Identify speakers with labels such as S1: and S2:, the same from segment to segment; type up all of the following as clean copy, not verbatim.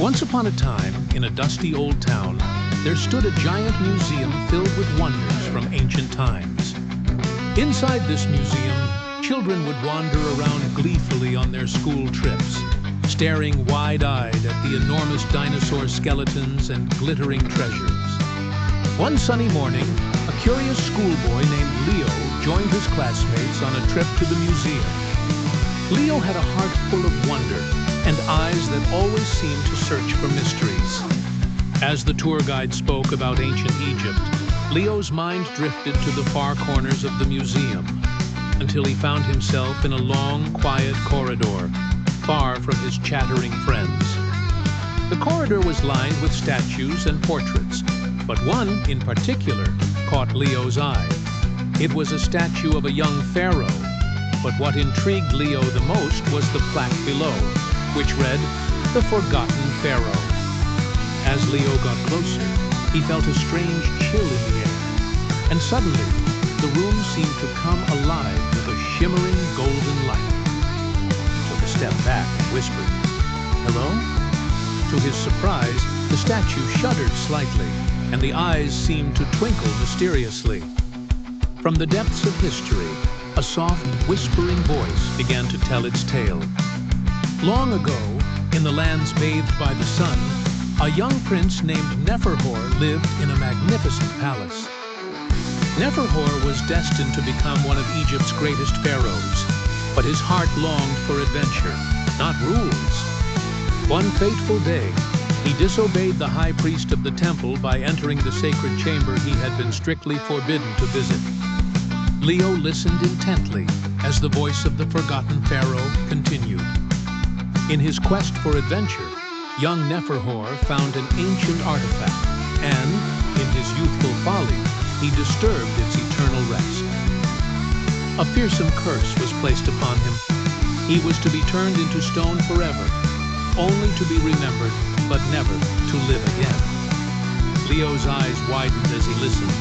S1: Once upon a time, in a dusty old town, there stood a giant museum filled with wonders from ancient times. Inside this museum, children would wander around gleefully on their school trips, staring wide-eyed at the enormous dinosaur skeletons and glittering treasures. One sunny morning, a curious schoolboy named Leo joined his classmates on a trip to the museum. Leo had a heart full of wonder and eyes that always seemed to search for mysteries. As the tour guide spoke about ancient Egypt, Leo's mind drifted to the far corners of the museum until he found himself in a long, quiet corridor, far from his chattering friends. The corridor was lined with statues and portraits, but one, in particular, caught Leo's eye. It was a statue of a young pharaoh, but what intrigued Leo the most was the plaque below, which read, "The Forgotten Pharaoh." As Leo got closer, he felt a strange chill in the air, and suddenly, the room seemed to come alive with a shimmering golden light. He took a step back and whispered, "Hello?" To his surprise, the statue shuddered slightly, and the eyes seemed to twinkle mysteriously. From the depths of history, a soft, whispering voice began to tell its tale. Long ago, in the lands bathed by the sun, a young prince named Neferhor lived in a magnificent palace. Neferhor was destined to become one of Egypt's greatest pharaohs, but his heart longed for adventure, not rules. One fateful day, he disobeyed the high priest of the temple by entering the sacred chamber he had been strictly forbidden to visit. Leo listened intently as the voice of the forgotten pharaoh continued. In his quest for adventure, young Neferhor found an ancient artifact, and, in his youthful folly, he disturbed its eternal rest. A fearsome curse was placed upon him. He was to be turned into stone forever, only to be remembered, but never to live again. Leo's eyes widened as he listened.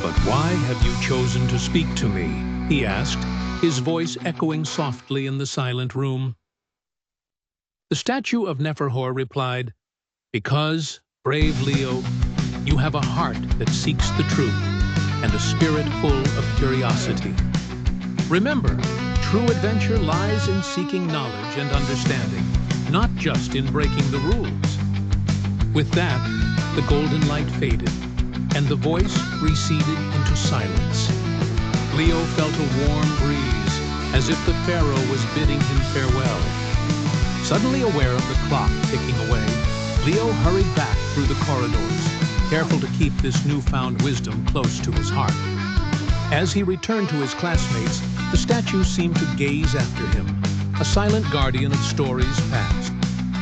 S1: "But why have you chosen to speak to me?" he asked, his voice echoing softly in the silent room. The statue of Neferhor replied, "Because, brave Leo, you have a heart that seeks the truth and a spirit full of curiosity. Remember, true adventure lies in seeking knowledge and understanding, not just in breaking the rules." With that, the golden light faded, and the voice receded into silence. Leo felt a warm breeze, as if the pharaoh was bidding him farewell. Suddenly aware of the clock ticking away, Leo hurried back through the corridors, careful to keep this newfound wisdom close to his heart. As he returned to his classmates, the statue seemed to gaze after him, a silent guardian of stories past,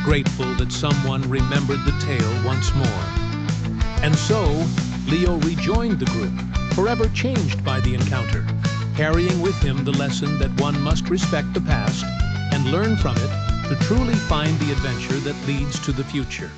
S1: grateful that someone remembered the tale once more. And so, Leo rejoined the group, forever changed by the encounter, carrying with him the lesson that one must respect the past and learn from it to truly find the adventure that leads to the future.